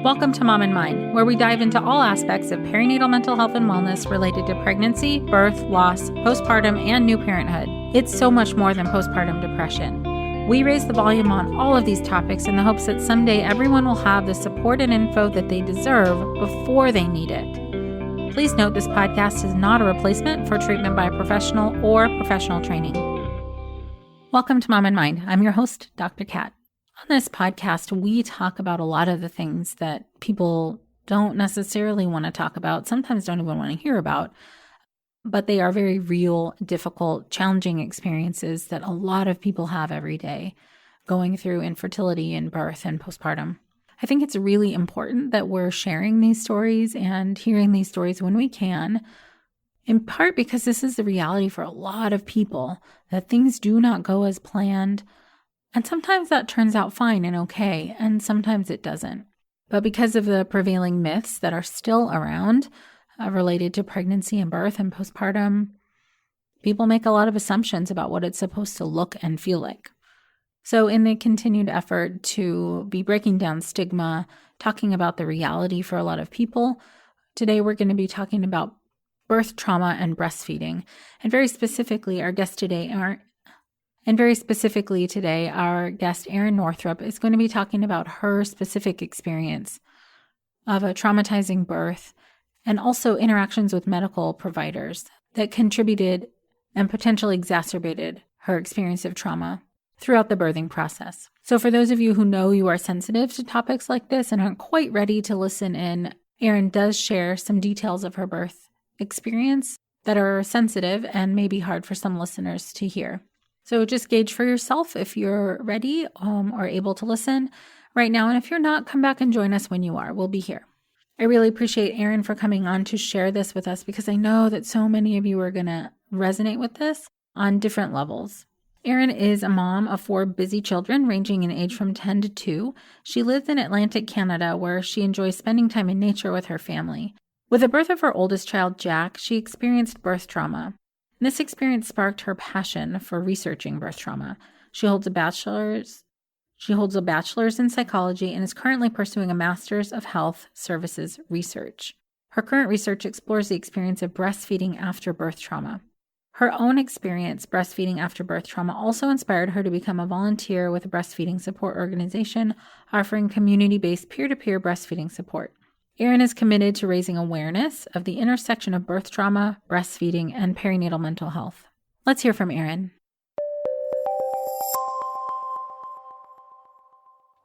Welcome to Mom and Mind, where we dive into all aspects of perinatal mental health and wellness related to pregnancy, birth, loss, postpartum, and new parenthood. It's so much more than postpartum depression. We raise the volume on all of these topics in the hopes that someday everyone will have the support and info that they deserve before they need it. Please note this podcast is not a replacement for treatment by a professional or professional training. Welcome to Mom and Mind. I'm your host, Dr. Kat. On this podcast, we talk about a lot of the things that people don't necessarily want to talk about, sometimes don't even want to hear about, but they are very real, difficult, challenging experiences that a lot of people have every day going through infertility and birth and postpartum. I think it's really important that we're sharing these stories and hearing these stories when we can, in part because this is the reality for a lot of people, that things do not go as planned. And sometimes that turns out fine and okay, and sometimes it doesn't. But because of the prevailing myths that are still around related to pregnancy and birth and postpartum, people make a lot of assumptions about what it's supposed to look and feel like. So in the continued effort to be breaking down stigma, talking about the reality for a lot of people, today we're going to be talking about birth trauma and breastfeeding. And very specifically, our guest today, our guest, Erin Northrup, is going to be talking about her specific experience of a traumatizing birth and also interactions with medical providers that contributed and potentially exacerbated her experience of trauma throughout the birthing process. So for those of you who know you are sensitive to topics like this and aren't quite ready to listen in, Erin does share some details of her birth experience that are sensitive and may be hard for some listeners to hear. So just gauge for yourself if you're ready or able to listen right now. And if you're not, come back and join us when you are. We'll be here. I really appreciate Erin for coming on to share this with us because I know that so many of you are going to resonate with this on different levels. Erin is a mom of 4 busy children ranging in age from 10 to 2. She lives in Atlantic Canada where she enjoys spending time in nature with her family. With the birth of her oldest child, Jack, she experienced birth trauma. This experience sparked her passion for researching birth trauma. She holds a bachelor's in psychology and is currently pursuing a master's of health services research. Her current research explores the experience of breastfeeding after birth trauma. Her own experience breastfeeding after birth trauma also inspired her to become a volunteer with a breastfeeding support organization offering community-based peer-to-peer breastfeeding support. Erin is committed to raising awareness of the intersection of birth trauma, breastfeeding, and perinatal mental health. Let's hear from Erin.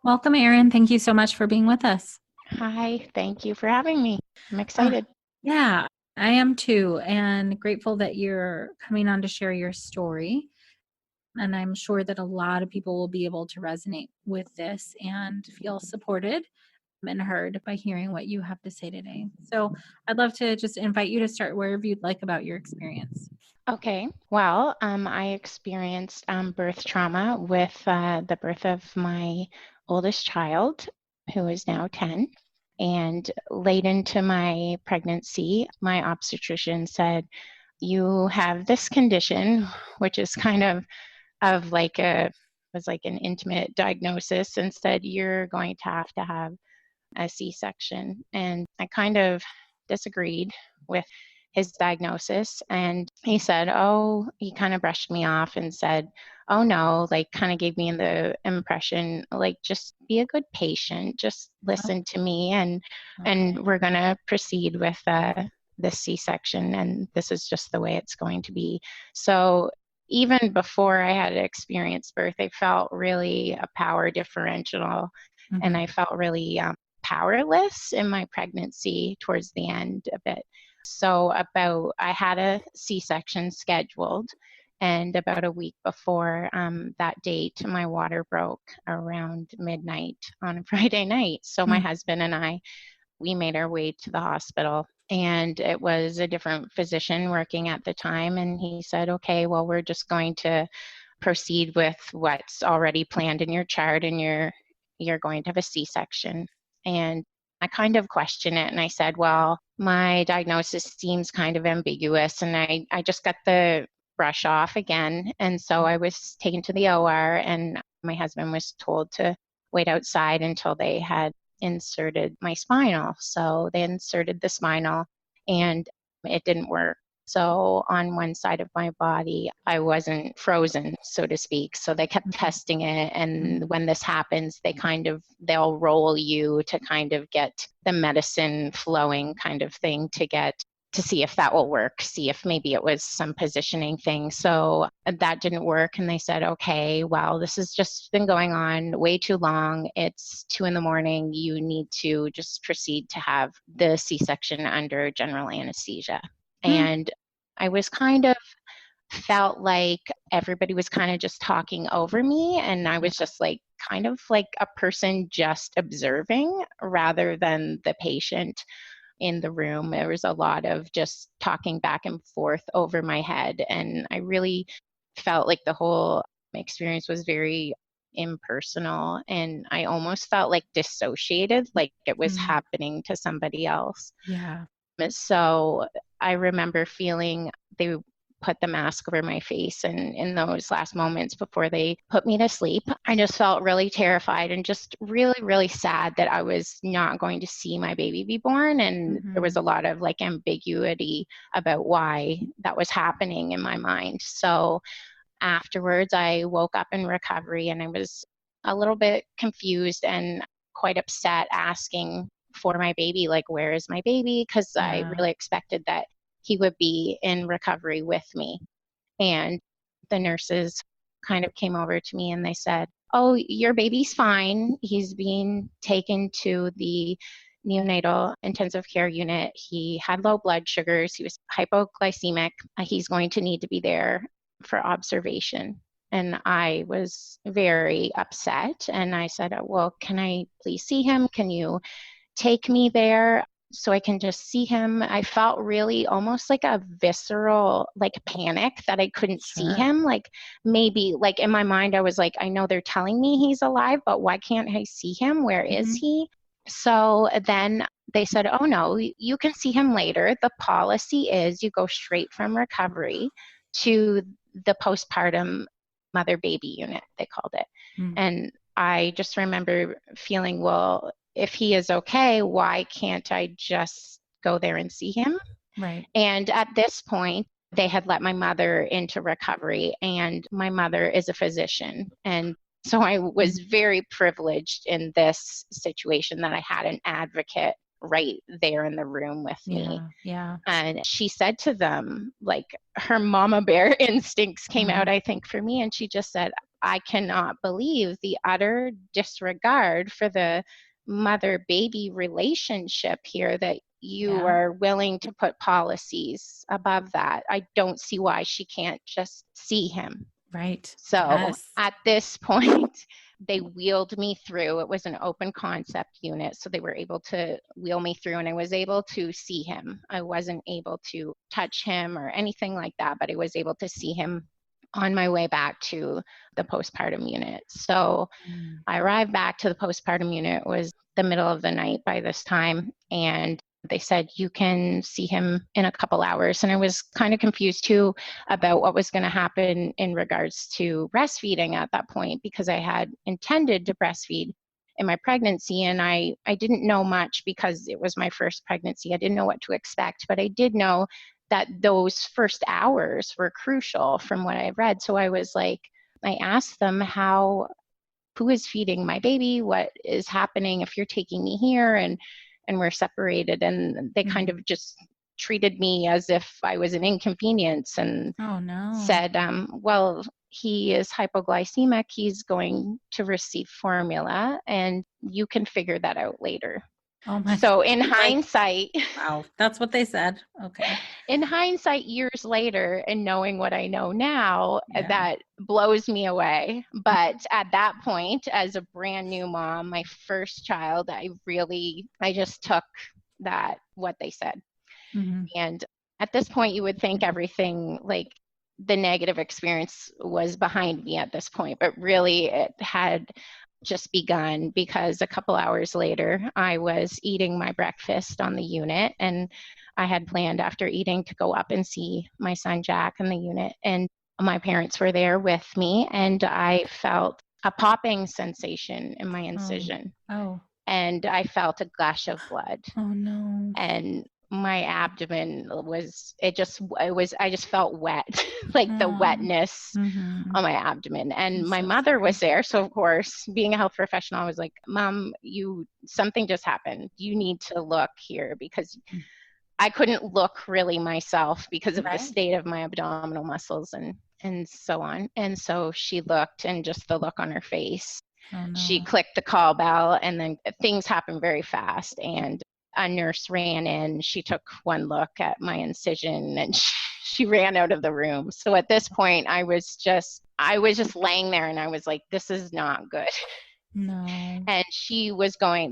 Welcome, Erin. Thank you so much for being with us. Hi, thank you for having me. I'm excited. Yeah, I am too, and grateful that you're coming on to share your story. And I'm sure that a lot of people will be able to resonate with this and feel supported and heard by hearing what you have to say today. So I'd love to just invite you to start wherever you'd like about your experience. Okay, well, I experienced birth trauma with the birth of my oldest child, who is now 10. And late into my pregnancy, my obstetrician said, you have this condition, which is kind of like was like an intimate diagnosis, and said, you're going to have a C-section. And I kind of disagreed with his diagnosis. And he said, he kind of brushed me off and said, oh no, like kind of gave me the impression, like, just be a good patient, just listen to me, and we're going to proceed with this C-section, and this is just the way it's going to be. So even before I had experienced birth, I felt really a power differential, and I felt really powerless in my pregnancy towards the end a bit. So I had a C-section scheduled, and about a week before that date, my water broke around midnight on a Friday night. So my husband and I, we made our way to the hospital, and it was a different physician working at the time. And he said, okay, well, we're just going to proceed with what's already planned in your chart, and you're going to have a C-section. And I kind of questioned it, and I said, well, my diagnosis seems kind of ambiguous, and I just got the brush off again. And so I was taken to the OR, and my husband was told to wait outside until they had inserted my spinal. So they inserted the spinal and it didn't work. So on one side of my body, I wasn't frozen, so to speak. So they kept testing it. And when this happens, they'll roll you to kind of get the medicine flowing kind of thing to see if that will work, see if maybe it was some positioning thing. So that didn't work. And they said, okay, well, this has just been going on way too long. It's 2 a.m. You need to just proceed to have the C-section under general anesthesia. And I was felt like everybody was kind of just talking over me. And I was just like, kind of like a person just observing rather than the patient in the room. There was a lot of just talking back and forth over my head. And I really felt like the whole experience was very impersonal. And I almost felt like dissociated, like it was happening to somebody else. Yeah. So I remember feeling they put the mask over my face, and in those last moments before they put me to sleep, I just felt really terrified and just really, really sad that I was not going to see my baby be born. And there was a lot of like ambiguity about why that was happening in my mind. So afterwards, I woke up in recovery and I was a little bit confused and quite upset, asking for my baby, like, where is my baby? Because I really expected that he would be in recovery with me. And the nurses kind of came over to me and they said, oh, your baby's fine. He's being taken to the neonatal intensive care unit. He had low blood sugars. He was hypoglycemic. He's going to need to be there for observation. And I was very upset. And I said, well, can I please see him? Can you take me there so I can just see him? I felt really almost like a visceral, like panic that I couldn't see him. Like maybe like in my mind, I was like, I know they're telling me he's alive, but why can't I see him? Where is he? So then they said, oh no, you can see him later. The policy is you go straight from recovery to the postpartum mother baby unit, they called it. And I just remember feeling, well, if he is okay, why can't I just go there and see him? Right. And at this point, they had let my mother into recovery, and my mother is a physician. And so I was very privileged in this situation that I had an advocate right there in the room with me. Yeah. And she said to them, like her mama bear instincts came out, I think, for me. And she just said, I cannot believe the utter disregard for the mother-baby relationship here that you are willing to put policies above that. I don't see why she can't just see him. Right. So at this point, they wheeled me through. It was an open concept unit, so they were able to wheel me through, and I was able to see him. I wasn't able to touch him or anything like that, but I was able to see him on my way back to the postpartum unit. So I arrived back to the postpartum unit. It was the middle of the night by this time, and they said, you can see him in a couple hours. And I was kind of confused too about what was going to happen in regards to breastfeeding at that point, because I had intended to breastfeed in my pregnancy. And I didn't know much because it was my first pregnancy. I didn't know what to expect, but I did know that those first hours were crucial from what I read. So I was like, I asked them who is feeding my baby? What is happening if you're taking me here? And we're separated. And they kind of just treated me as if I was an inconvenience and said, well, he is hypoglycemic. He's going to receive formula and you can figure that out later. Oh my so in hindsight, wow, that's what they said. Okay. In hindsight, years later, and knowing what I know now, that blows me away. But at that point, as a brand new mom, my first child, I just took what they said. And at this point, you would think everything, like the negative experience was behind me at this point, but really it had just begun, because a couple hours later, I was eating my breakfast on the unit, and I had planned after eating to go up and see my son Jack in the unit, and my parents were there with me, and I felt a popping sensation in my incision. and I felt a gush of blood. Oh no. And my abdomen I just felt wet, like the Oh. wetness Mm-hmm. on my abdomen. I'm And my so mother was sorry. there. So of course, being a health professional, I was like, Mom, something just happened. You need to look here, because I couldn't look really myself because of the Right. state of my abdominal muscles and so on. And so she looked, and just the look on her face, Oh she no. clicked the call bell, and then things happened very fast. And a nurse ran in. She took one look at my incision, and she ran out of the room. So at this point, I was just laying there, and I was like, this is not good. No. And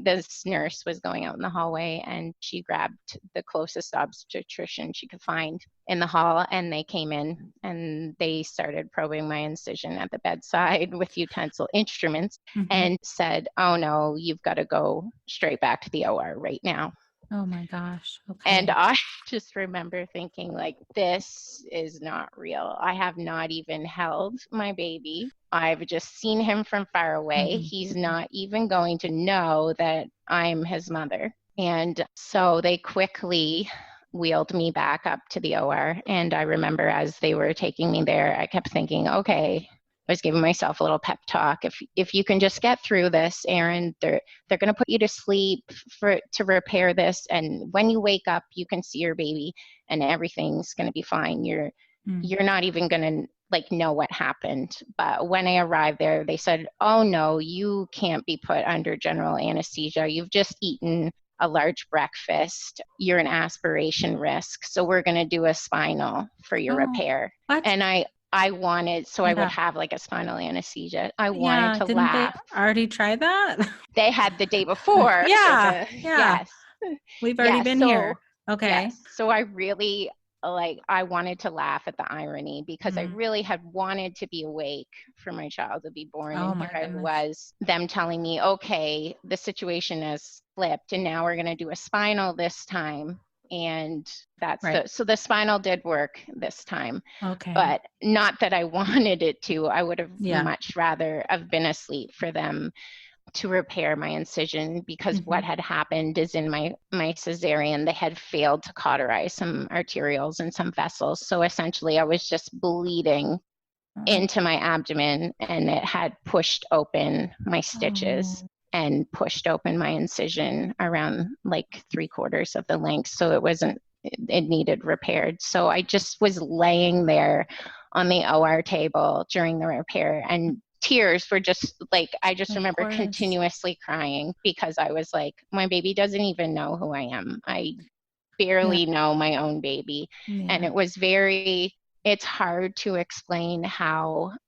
this nurse was going out in the hallway, and she grabbed the closest obstetrician she could find in the hall, and they came in and they started probing my incision at the bedside with utensil instruments, Mm-hmm. and said, oh no, you've got to go straight back to the OR right now. Oh my gosh. And Okay. I just remember thinking, like, this is not real. I have not even held my baby. I've just seen him from far away. Mm-hmm. He's not even going to know that I'm his mother. And so they quickly wheeled me back up to the OR. And I remember as they were taking me there, I kept thinking, okay, I was giving myself a little pep talk. If you can just get through this, Erin, they're going to put you to sleep to repair this, and when you wake up, you can see your baby, and everything's going to be fine. You're not even going to like know what happened. But when I arrived there, they said, "Oh no, you can't be put under general anesthesia. You've just eaten a large breakfast. You're an aspiration risk, so we're going to do a spinal for your Oh, repair." what? And I wanted, so I would Yeah. have like a spinal anesthesia. I wanted Yeah. to Didn't they laugh. already try that? They had the day before, so Yeah. Yeah. yes. We've already Yes, been so here. Okay. yes, so I really, like, I wanted to laugh at the irony, because I Mm. really had wanted to be awake for my child to be born, Oh and my here I goodness. was, them telling me, okay, the situation has flipped, and now we're going to do a spinal this time. And Right. so the spinal did work this time, Okay. but not that I wanted it to. I would have Yeah. much rather have been asleep for them to repair my incision, because Mm-hmm. what had happened is, in my cesarean, they had failed to cauterize some arterioles and some vessels. So essentially, I was just bleeding Oh. into my abdomen, and it had pushed open my stitches Oh. and pushed open my incision around like 3/4 of the length. So it needed repaired. So I just was laying there on the OR table during the repair, and tears were just like, I just Of remember course. continuously crying, because I was like, my baby doesn't even know who I am. I Yeah. barely know my own baby. And Yeah. it's hard to explain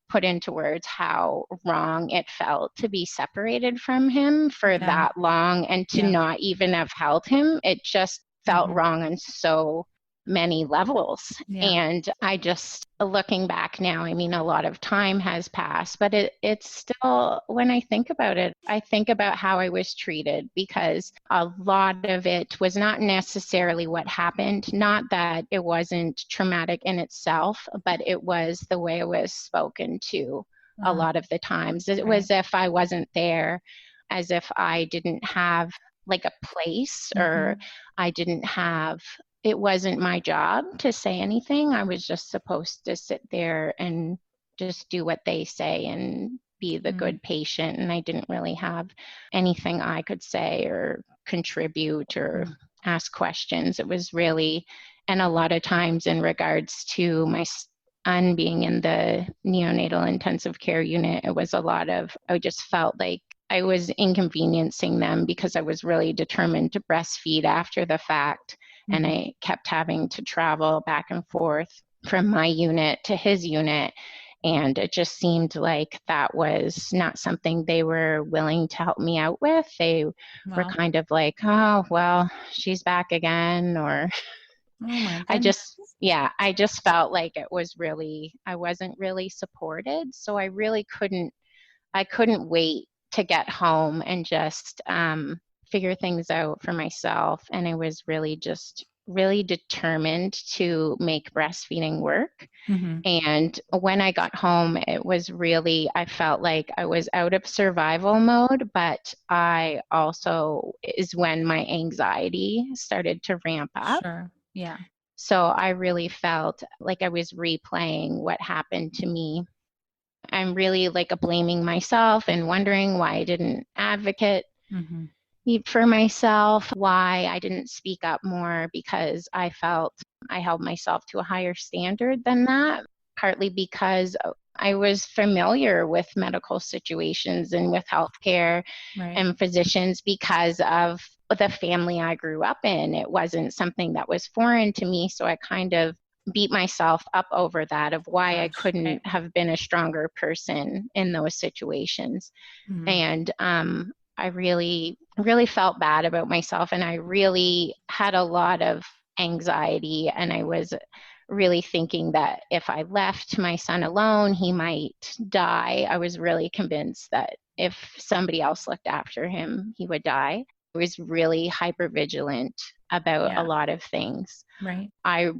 put into words how wrong it felt to be separated from him for Yeah. that long, and to Yeah. not even have held him. It just felt Mm-hmm. wrong on so many levels. Yeah. And I just, looking back now, I mean, a lot of time has passed, but it's still, when I think about it, I think about how I was treated, because a lot of it was not necessarily what happened. Not that it wasn't traumatic in itself, but it was the way it was spoken to a lot of the times. It Right. was as if I wasn't there, as if I didn't have like a place, Mm-hmm. or I didn't have, it wasn't my job to say anything. I was just supposed to sit there and just do what they say and be the Mm. good patient. And I didn't really have anything I could say or contribute or Mm. ask questions. It was really, and a lot of times in regards to my son being in the neonatal intensive care unit, it was a lot of, I just felt like I was inconveniencing them, because I was really determined to breastfeed after the fact. And Mm-hmm. I kept having to travel back and forth from my unit to his unit. And it just seemed like that was not something they were willing to help me out with. They were Wow. kind of like, oh, well, she's back again. Or Oh my I goodness. just, yeah, I just felt like I wasn't really supported. So I couldn't wait to get home and just figure things out for myself. And I was really just really determined to make breastfeeding work. Mm-hmm. And when I got home, it was really, I felt like I was out of survival mode, but I also is when my anxiety started to ramp up. Sure. Yeah. So I really felt like I was replaying what happened to me. I'm really like blaming myself and wondering why I didn't advocate Mm-hmm. for myself, why I didn't speak up more, because I felt I held myself to a higher standard than that, partly because I was familiar with medical situations and with healthcare Right. and physicians because of the family I grew up in. It wasn't something that was foreign to me, so I kind of beat myself up over that of why I Gosh. Right. couldn't have been a stronger person in those situations. Mm-hmm. And I really, really felt bad about myself. And I really had a lot of anxiety. And I was really thinking that if I left my son alone, he might die. I was really convinced that if somebody else looked after him, he would die. I was really hyper vigilant about a Yeah. lot of things. Right. I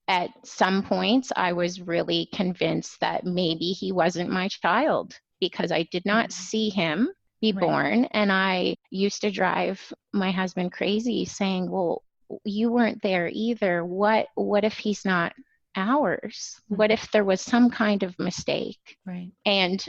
At some points, I was really convinced that maybe he wasn't my child because I did not Mm-hmm. see him be Right. born. And I used to drive my husband crazy saying, well, you weren't there either. What if he's not ours? What Mm-hmm. if there was some kind of mistake? Right. And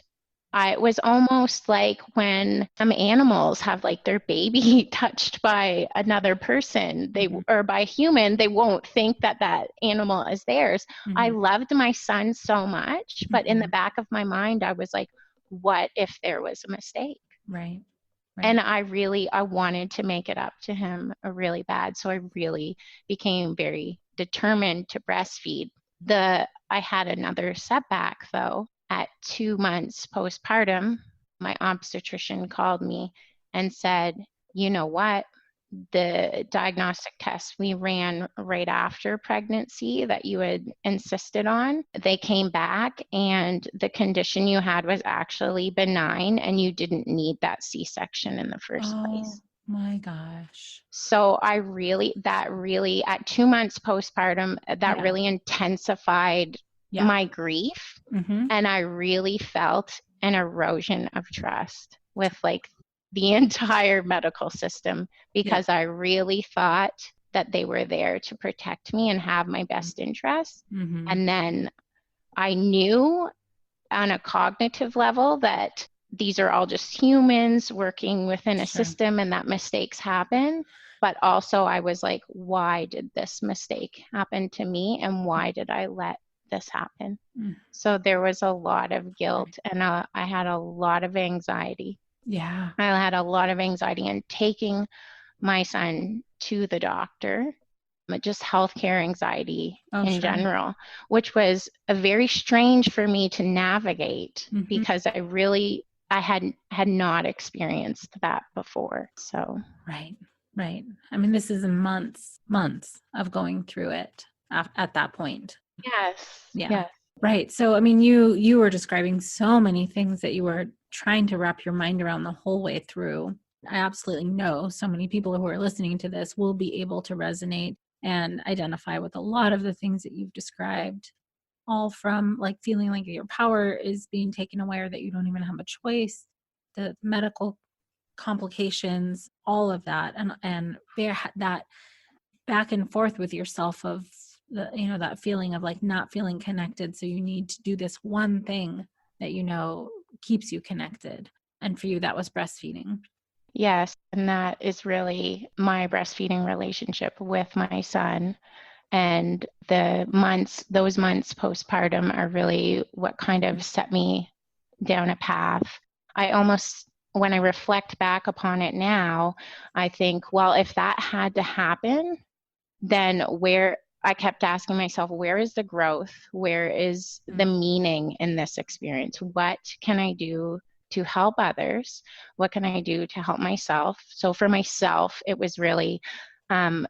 it was almost like when some animals have like their baby touched by another person, they Mm-hmm. or by a human, they won't think that that animal is theirs. I Mm-hmm. loved my son so much, but in the Mm-hmm. back of my mind, I was like, what if there was a mistake? Right. Right. And I wanted to make it up to him really bad. So I really became very determined to breastfeed. I had another setback though. At 2 months postpartum, my obstetrician called me and said, you know what? The diagnostic tests we ran right after pregnancy that you had insisted on, they came back and the condition you had was actually benign and you didn't need that C-section in the first Oh place. my gosh. So that really, at 2 months postpartum, that Yeah. really intensified Yeah. my grief. Mm-hmm. And I really felt an erosion of trust with like the entire medical system Yeah. because I really thought that they were there to protect me and have my best interests. Mm-hmm. And then I knew on a cognitive level that these are all just humans working within a Sure. system and that mistakes happen. But also, I was like, why did this mistake happen to me? And why did I let this happen? Mm. So there was a lot of Right. guilt and I had a lot of anxiety. Yeah. I had a lot of anxiety in taking my son to the doctor, but just healthcare anxiety Oh, in sure. general, which was a very strange for me to navigate Mm-hmm. because I had not experienced that before. So Right. Right. I mean, this is months of going through it at that point. yes, Yeah. yes. Right. So, I mean, you were describing so many things that you were trying to wrap your mind around the whole way through. I absolutely know so many people who are listening to this will be able to resonate and identify with a lot of the things that you've described, all from like feeling like your power is being taken away or that you don't even have a choice, the medical complications, all of that, and that back and forth with yourself of that feeling of like not feeling connected, so you need to do this one thing that keeps you connected, and for you that was breastfeeding. Yes, and that is really my breastfeeding relationship with my son. And those months postpartum are really what kind of set me down a path. When I reflect back upon it now, I think, well, if that had to happen, then I kept asking myself, where is the growth? Where is the Mm. meaning in this experience? What can I do to help others? What can I do to help myself? So for myself, it was really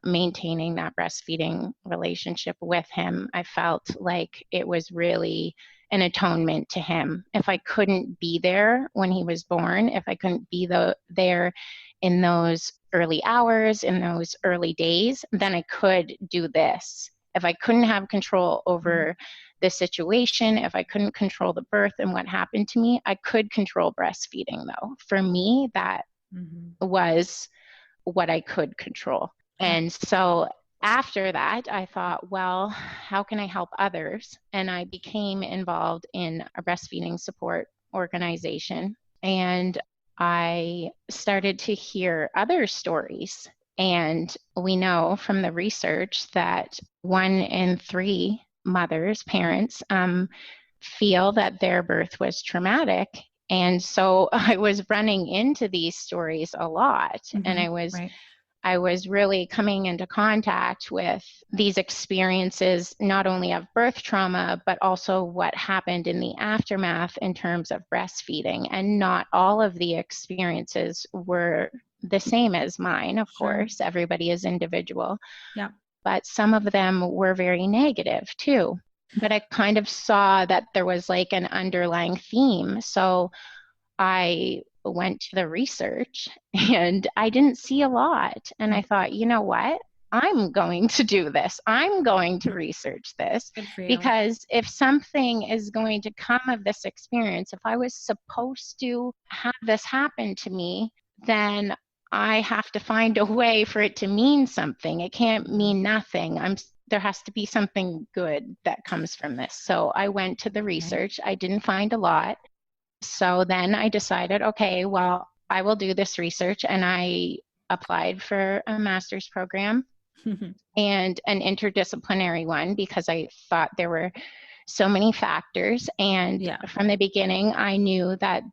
maintaining that breastfeeding relationship with him. I felt like it was really an atonement to him. If I couldn't be there when he was born, if I couldn't be there in those early hours, in those early days, then I could do this. If I couldn't have control over the situation, if I couldn't control the birth and what happened to me, I could control breastfeeding though. For me, that was what I could control. And so after that, I thought, well, how can I help others? And I became involved in a breastfeeding support organization. And I started to hear other stories. And we know from the research that 1 in 3 mothers, parents, feel that their birth was traumatic. And so I was running into these stories a lot. And I was really coming into contact with these experiences, not only of birth trauma, but also what happened in the aftermath in terms of breastfeeding. And not all of the experiences were the same as mine, of course. Everybody is individual. Yeah. But some of them were very negative too. But I kind of saw that there was like an underlying theme. So I went to the research and I didn't see a lot. And I thought, you know what? I'm going to do this. I'm going to research this because if something is going to come of this experience, if I was supposed to have this happen to me, then I have to find a way for it to mean something. It can't mean nothing. There has to be something good that comes from this. So I went to the research. I didn't find a lot. So then I decided, okay, well, I will do this research. And I applied for a master's program and an interdisciplinary one because I thought there were so many factors. And from the beginning, I knew that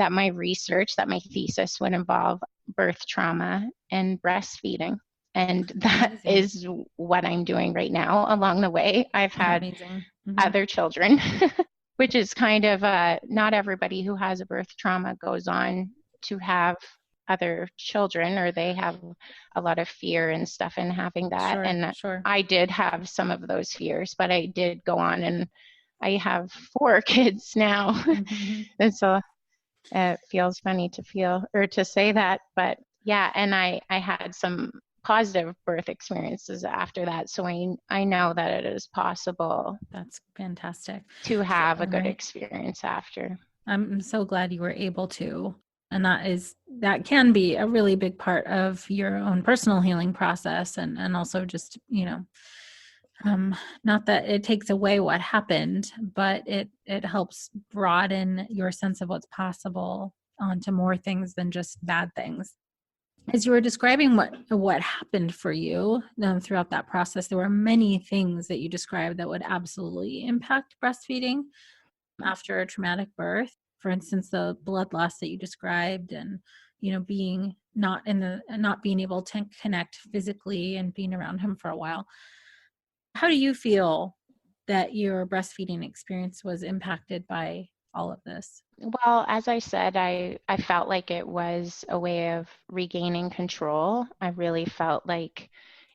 my research, that my thesis would involve birth trauma and breastfeeding. And that is what I'm doing right now. Along the way, I've had other children, which is kind of not everybody who has a birth trauma goes on to have other children, or they have a lot of fear and stuff in having that. I did have some of those fears, but I did go on, and I have 4 kids now. And so it feels funny to say that, but yeah. And I had some positive birth experiences after that. So I know that it is possible. That's fantastic. To have a good experience after. I'm so glad you were able to. And that can be a really big part of your own personal healing process. And also just, not that it takes away what happened, but it helps broaden your sense of what's possible onto more things than just bad things. As you were describing what happened for you throughout that process, there were many things that you described that would absolutely impact breastfeeding after a traumatic birth. For instance, the blood loss that you described, and being not being able to connect physically and being around him for a while. How do you feel that your breastfeeding experience was impacted by all of this? Well, as I said, I felt like it was a way of regaining control. I really felt like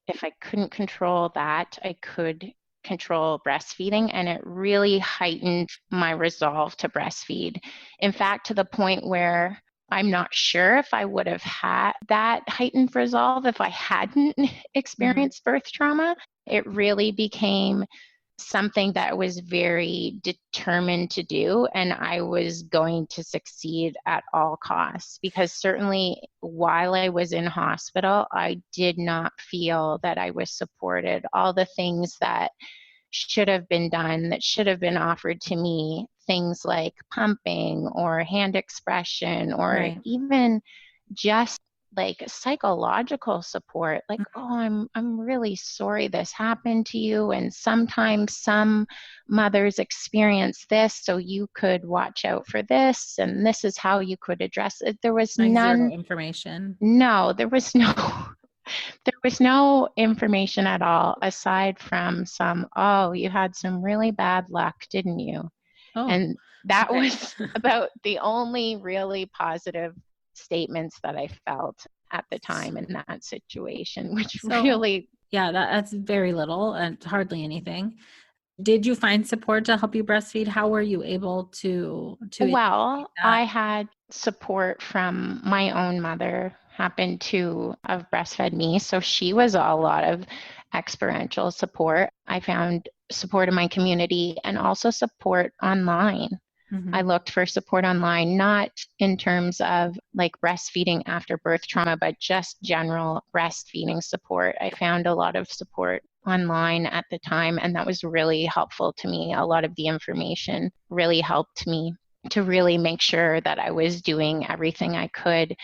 if I couldn't control that, I could control breastfeeding, and it really heightened my resolve to breastfeed. In fact, to the point where I'm not sure if I would have had that heightened resolve if I hadn't experienced birth trauma. It really became something that I was very determined to do, and I was going to succeed at all costs, because certainly while I was in hospital, I did not feel that I was supported. All the things that should have been done, that should have been offered to me, things like pumping or hand expression, or even just like psychological support, like, oh, I'm really sorry this happened to you, and sometimes some mothers experience this, so you could watch out for this, and this is how you could address it. There was zero information. No, there was no information at all, aside from you had some really bad luck, didn't you? And that was about the only really positive statements that I felt at the time in that situation, which really... Yeah, that's very little and hardly anything. Did you find support to help you breastfeed? How were you able to initiate Well, that? I had support from my own mother, happened to have breastfed me. So she was a lot of experiential support. I found support in my community and also support online. I Mhm. looked for support online, not in terms of like breastfeeding after birth trauma, but just general breastfeeding support. I found a lot of support online at the time, and that was really helpful to me. A lot of the information really helped me to really make sure that I was doing everything I could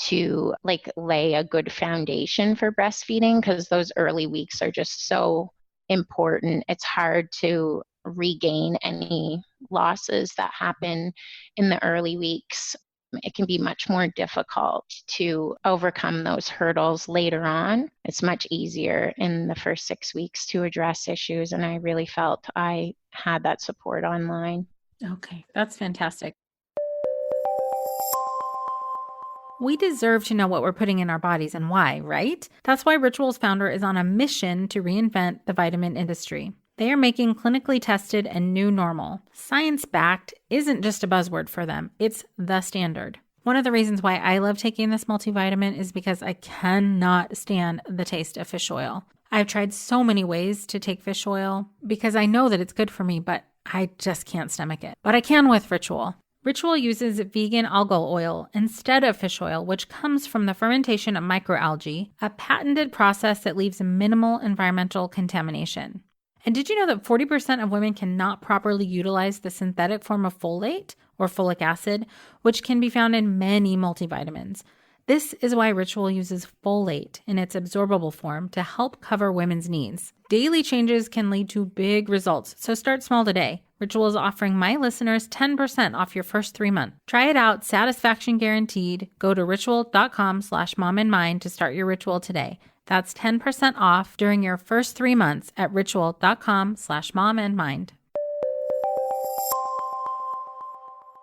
to like lay a good foundation for breastfeeding, because those early weeks are just so important. It's hard to regain any losses that happen in the early weeks. It can be much more difficult to overcome those hurdles later on. It's much easier in the first 6 weeks to address issues, and I really felt I had that support online. Okay, that's fantastic. We deserve to know what we're putting in our bodies and why, right? That's why Ritual's founder is on a mission to reinvent the vitamin industry. They are making clinically tested and new normal. Science backed isn't just a buzzword for them, it's the standard. One of the reasons why I love taking this multivitamin is because I cannot stand the taste of fish oil. I've tried so many ways to take fish oil because I know that it's good for me, but I just can't stomach it. But I can with Ritual. Ritual uses vegan algal oil instead of fish oil, which comes from the fermentation of microalgae, a patented process that leaves minimal environmental contamination. And did you know that 40% of women cannot properly utilize the synthetic form of folate or folic acid, which can be found in many multivitamins? This is why Ritual uses folate in its absorbable form to help cover women's needs. Daily changes can lead to big results, so start small today. Ritual is offering my listeners 10% off your first 3 months. Try it out, satisfaction guaranteed. Go to ritual.com/momandmind to start your ritual today. That's 10% off during your first 3 months at ritual.com/momandmind.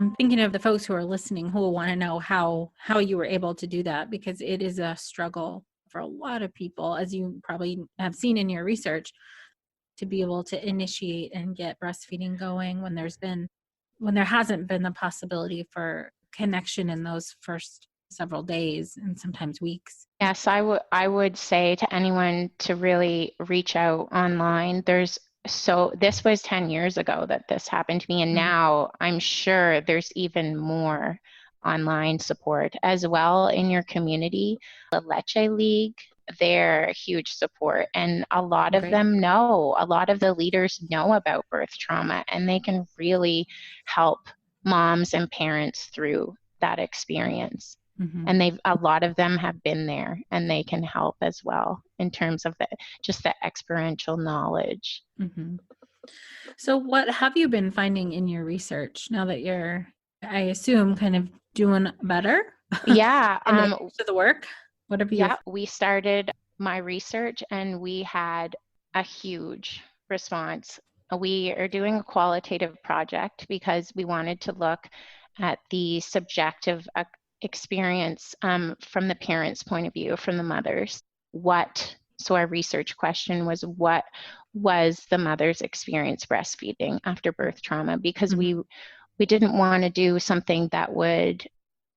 I'm thinking of the folks who are listening who will want to know how you were able to do that, because it is a struggle for a lot of people, as you probably have seen in your research, to be able to initiate and get breastfeeding going when there hasn't been the possibility for connection in those first several days and sometimes weeks. Yes, I would say to anyone to really reach out online. This was 10 years ago that this happened to me, and Mhm. now I'm sure there's even more online support as well in your community. The Leche League, they're huge support, and a lot of Great. them know, a lot of the leaders know about birth trauma, and they can really help moms and parents through that experience. Hmm. And a lot of them have been there, and they can help as well in terms of just the experiential knowledge. Hmm. So what have you been finding in your research now that you're, I assume, kind of doing better Yeah, in the to the work? What have you? yeah, we started my research and we had a huge response. We are doing a qualitative project because we wanted to look at the subjective experience from the parents' point of view, from the mothers. So our research question was, what was the mother's experience breastfeeding after birth trauma? Because Mhm. we didn't want to do something that would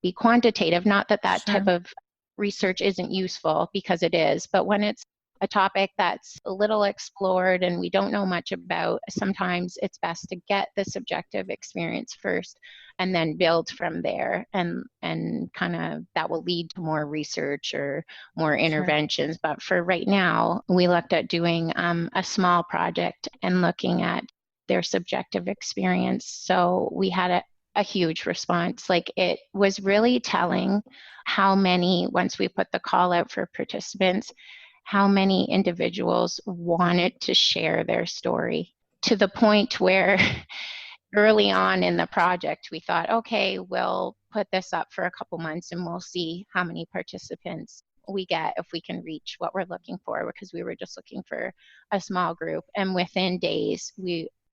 be quantitative. Not that that type Sure. of research isn't useful, because it is, but when it's a topic that's a little explored and we don't know much about, sometimes it's best to get the subjective experience first and then build from there, and kind of that will lead to more research or more Sure. interventions. But for right now, we looked at doing a small project and looking at their subjective experience. So we had a huge response. Like, it was really telling how many, once we put the call out for participants, how many individuals wanted to share their story, to the point where early on in the project, we thought, okay, we'll put this up for a couple months and we'll see how many participants we get, if we can reach what we're looking for, because we were just looking for a small group. And within days,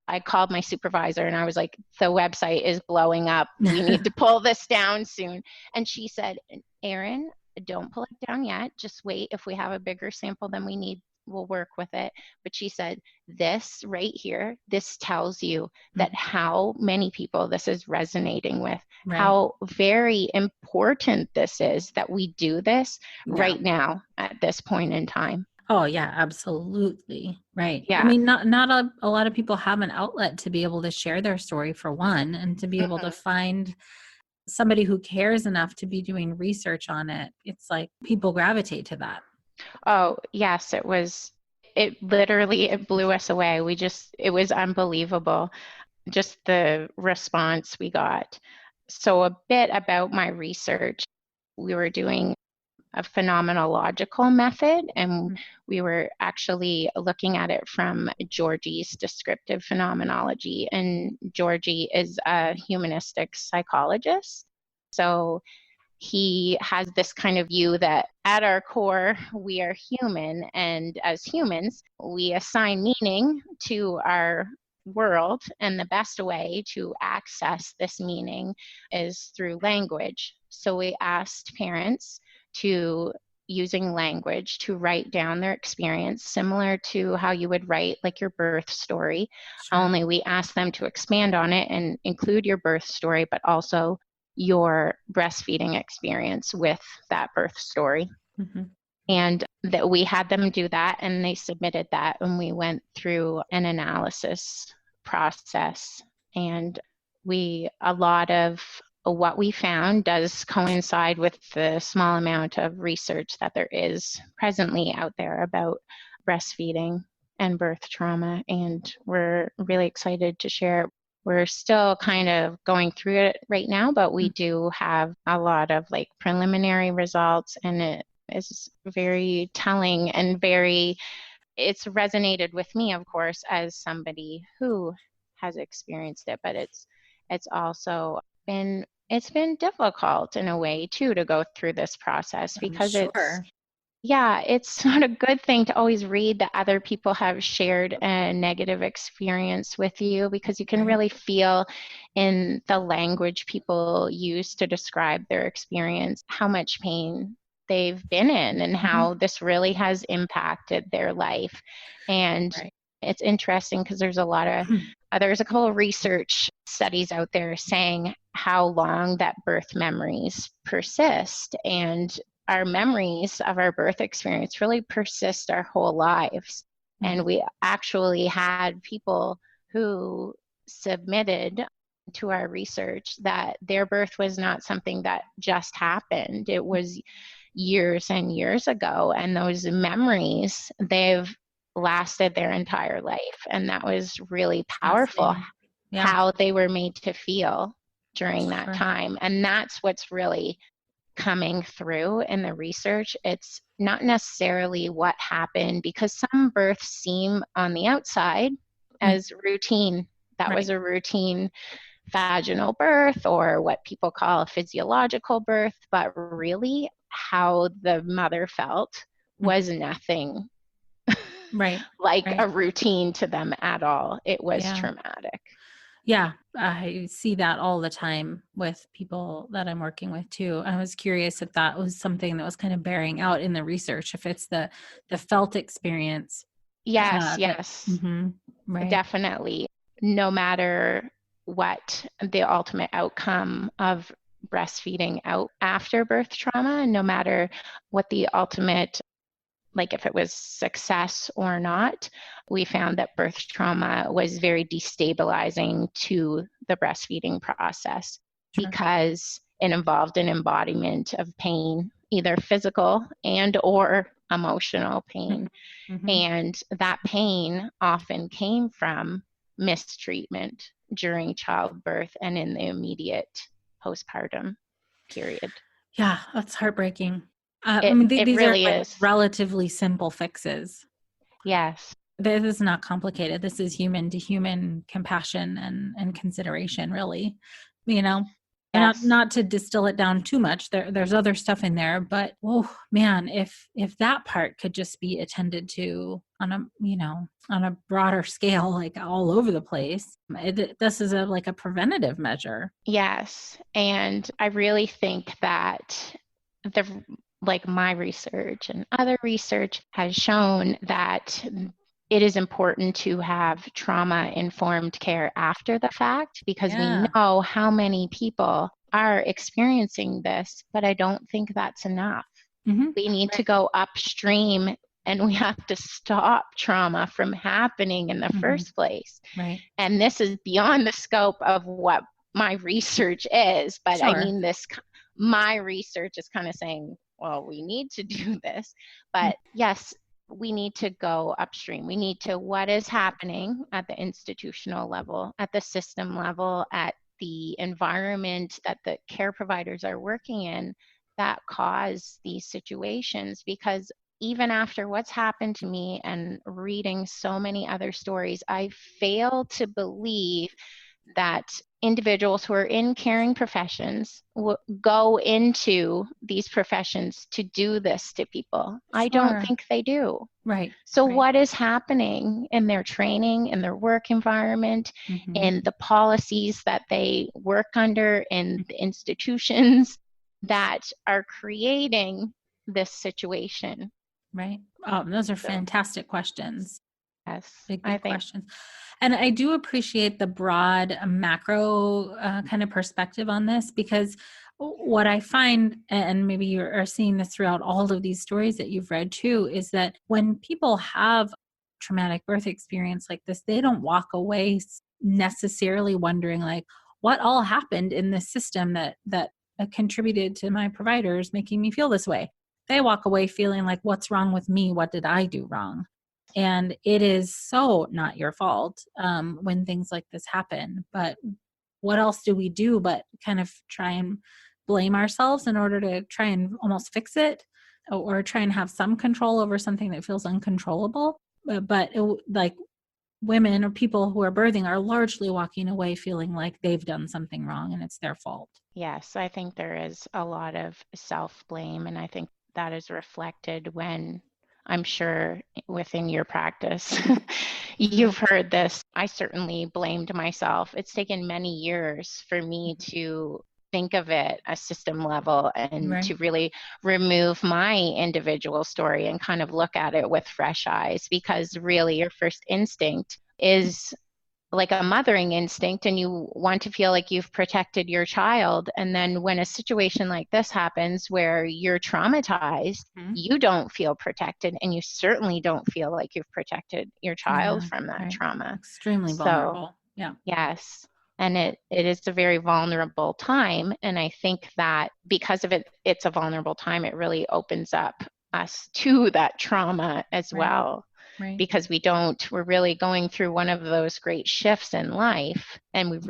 I called my supervisor and I was like, the website is blowing up. We need to pull this down soon. And she said, Erin, don't pull it down yet. Just wait. If we have a bigger sample than we need, we'll work with it. But she said, this right here, this tells you that Mhm. how many people this is resonating with, Right. how very important this is that we do this Yeah. right now at this point in time. Oh yeah, absolutely. Right. I Yeah. mean, not a lot of people have an outlet to be able to share their story for one, and to be able to Mhm. find somebody who cares enough to be doing research on it. It's like people gravitate to that. Oh, yes, it literally, it blew us away. It was unbelievable, just the response we got. So a bit about my research. We were doing a phenomenological method, and we were actually looking at it from Georgie's descriptive phenomenology. And Georgie is a humanistic psychologist. So he has this kind of view that at our core, we are human. And as humans, we assign meaning to our world. And the best way to access this meaning is through language. So we asked parents to using language to write down their experience, similar to how you would write like your birth story. Sure. Only we asked them to expand on it and include your birth story, but also your breastfeeding experience with that birth story. Hmm. And that we had them do that, and they submitted that, and we went through an analysis process. And a lot of what we found does coincide with the small amount of research that there is presently out there about breastfeeding and birth trauma. And we're really excited to share. We're still kind of going through it right now, but we do have a lot of like preliminary results, and it is very telling and it's resonated with me, of course, as somebody who has experienced it, but it's also been difficult in a way too to go through this process, I'm because sure. it's not a good thing to always read that other people have shared a negative experience with you, because you can Right. really feel in the language people use to describe their experience how much pain they've been in and Hmm. how this really has impacted their life. And Right. it's interesting because there's a couple of research studies out there saying how long that birth memories persist, and our memories of our birth experience really persist our whole lives. Mm. And we actually had people who submitted to our research that their birth was not something that just happened. It was years and years ago. And those memories, they've lasted their entire life. And that was really powerful, Fascinating. Yeah, how they were made to feel during that sure. time. And that's what's really coming through in the research. It's not necessarily what happened, because some births seem on the outside Mm. as routine. That was Right. a routine vaginal birth, or what people call a physiological birth, but really how the mother felt Mm. was nothing Right. like Right. a routine to them at all. It was Yeah. traumatic. Yeah. I see that all the time with people that I'm working with too. I was curious if that was something that was kind of bearing out in the research, if it's the felt experience Yes, that. yes, Hmm. Right. definitely. No matter what the ultimate outcome of breastfeeding out after birth trauma, no matter what the ultimate, like if it was success or not, we found that birth trauma was very destabilizing to the breastfeeding process, Sure. because it involved an embodiment of pain, either physical and or emotional pain. Mm-hmm. And that pain often came from mistreatment during childbirth and in the immediate postpartum period. Yeah, that's heartbreaking. I It mean, it these are really like is. relatively simple fixes. Yes. This is not complicated. This is human to human compassion and consideration, really. You know, and Yes. not to distill it down too much. There's other stuff in there, but oh man, if that part could just be attended to on a on a broader scale, like all over the place, this is like a preventative measure. Yes. And I really think that the like my research and other research has shown that it is important to have trauma-informed care after the fact, because we Yeah. know how many people are experiencing this, but I don't think that's enough. Hmm. We need to Right. go upstream, and we have to stop trauma from happening in the Hmm. first place. Right. And this is beyond the scope of what my research is, but I Sure. mean, my research is kind of saying, well, we need to do this. But yes, we need to go upstream. We need to, what is happening at the institutional level, at the system level, at the environment that the care providers are working in that cause these situations. Because even after what's happened to me and reading so many other stories, I fail to believe that individuals who are in caring professions go into these professions to do this to people. I don't Sure. think they do. Right. So, Right. what is happening in their training, in their work environment, Hmm. in the policies that they work under, in the institutions that are creating this situation? Right. Oh, those are So, fantastic questions. yes, Big, I big think, questions. And I do appreciate the broad macro kind of perspective on this, because what I find, and maybe you are seeing this throughout all of these stories that you've read too, is that when people have traumatic birth experience like this, they don't walk away necessarily wondering like what all happened in this system that contributed to my providers making me feel this way. They walk away feeling like, what's wrong with me? What did I do wrong? And it is so not your fault when things like this happen. But what else do we do but kind of try and blame ourselves in order to try and almost fix it, or try and have some control over something that feels uncontrollable? Like women or people who are birthing are largely walking away feeling like they've done something wrong and it's their fault. yes, I think there is a lot of self-blame, and I think that is reflected when, I'm sure within your practice, you've heard this. I certainly blamed myself. It's taken many years for me to think of it a system level and Right. to really remove my individual story and kind of look at it with fresh eyes, because really your first instinct is like a mothering instinct, and you want to feel like you've protected your child. And then when a situation like this happens where you're traumatized, Mhm. you don't feel protected, and you certainly don't feel like you've protected your child Yeah. from that Right. trauma. Extremely So, vulnerable. Yeah. yes. And it is a very vulnerable time. And I think that because of it, it's a vulnerable time, it really opens up us to that trauma as Right. well, Right. because we're really going through one of those great shifts in life, and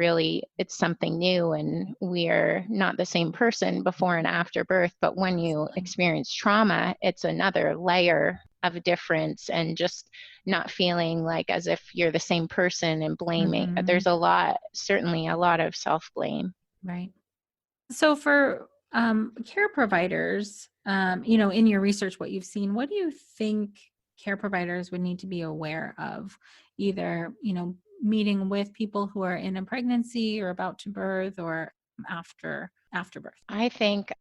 it's something new, and we're not the same person before and after birth. But when you Absolutely. experience trauma, it's another layer of a difference, and just not feeling like as if you're the same person and blaming. Hmm. There's certainly a lot of self-blame. Right. So for care providers, in your research, what you've seen, what do you think care providers would need to be aware of, either, meeting with people who are in a pregnancy or about to birth, or after birth? I think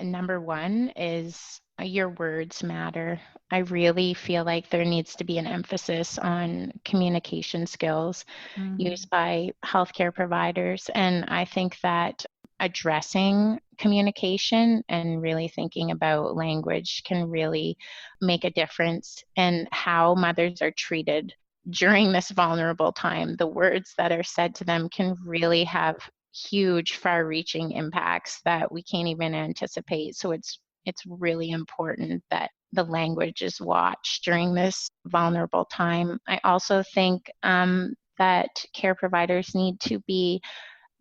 number one is your words matter. I really feel like there needs to be an emphasis on communication skills Hmm. used by healthcare providers. And I think that addressing communication and really thinking about language can really make a difference in how mothers are treated during this vulnerable time. The words that are said to them can really have huge, far-reaching impacts that we can't even anticipate. So it's really important that the language is watched during this vulnerable time. I also think that care providers need to be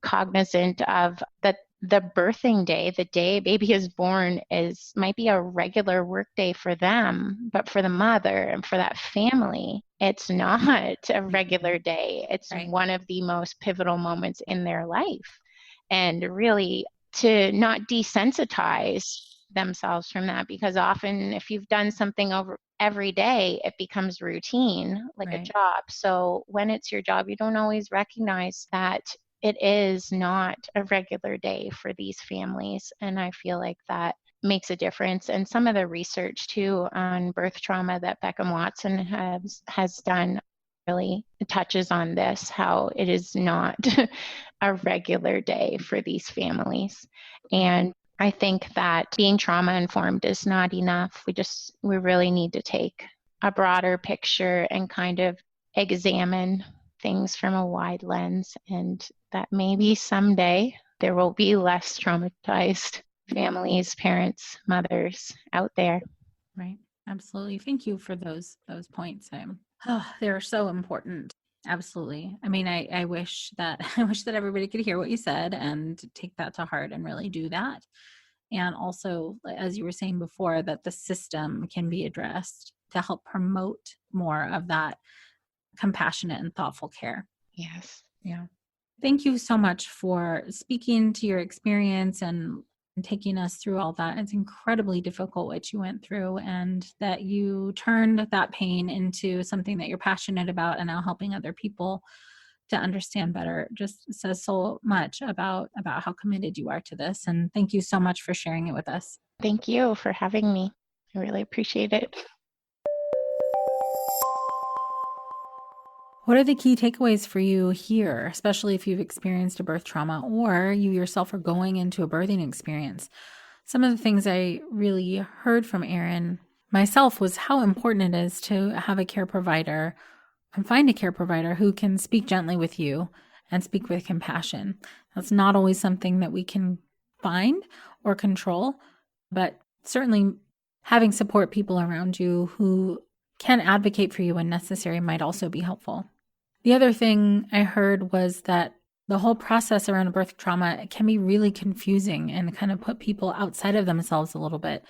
cognizant of that the birthing day, the day a baby is born, might be a regular work day for them, but for the mother and for that family, it's not a Hmm. regular day. It's Right. one of the most pivotal moments in their life. And really to not desensitize themselves from that, because often if you've done something over every day, it becomes routine, like a Right. job. So when it's your job, you don't always recognize that it is not a regular day for these families. And I feel like that makes a difference. And some of the research too on birth trauma that Beckham Watson has done really touches on this, how it is not a regular day for these families. And I think that being trauma informed is not enough. We really need to take a broader picture and kind of examine things from a wide lens, and that maybe someday there will be less traumatized families, parents, mothers out there. Right. Absolutely. Thank you for those points. They're so important. Absolutely. I mean, I wish that everybody could hear what you said and take that to heart and really do that. And also, as you were saying before, that the system can be addressed to help promote more of that compassionate and thoughtful care. Yes. Yeah. Thank you so much for speaking to your experience and taking us through all that. It's incredibly difficult what you went through, and that you turned that pain into something that you're passionate about and now helping other people to understand better. Just says so much about how committed you are to this. And thank you so much for sharing it with us. Thank you for having me. I really appreciate it. What are the key takeaways for you here, especially if you've experienced a birth trauma or you yourself are going into a birthing experience? Some of the things I really heard from Erin myself was how important it is to have a care provider and find a care provider who can speak gently with you and speak with compassion. That's not always something that we can find or control, but certainly having support people around you who can advocate for you when necessary might also be helpful. The other thing I heard was that the whole process around a birth trauma can be really confusing and kind of put people outside of themselves a little bit.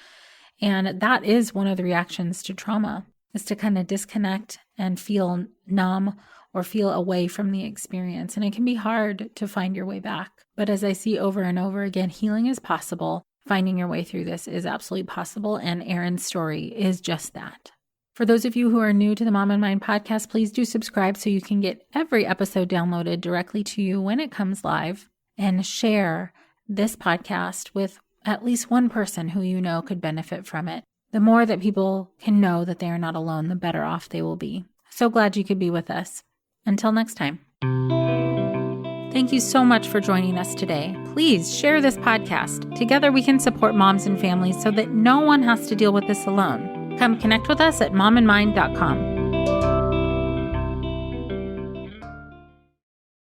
And that is one of the reactions to trauma, is to kind of disconnect and feel numb or feel away from the experience. And it can be hard to find your way back. But as I see over and over again, healing is possible. Finding your way through this is absolutely possible. And Erin's story is just that. For those of you who are new to the Mom and Mind podcast, please do subscribe so you can get every episode downloaded directly to you when it comes live, and share this podcast with at least one person who you know could benefit from it. The more that people can know that they are not alone, the better off they will be. So glad you could be with us. Until next time. Thank you so much for joining us today. Please share this podcast. Together we can support moms and families so that no one has to deal with this alone. Come connect with us at momandmind.com.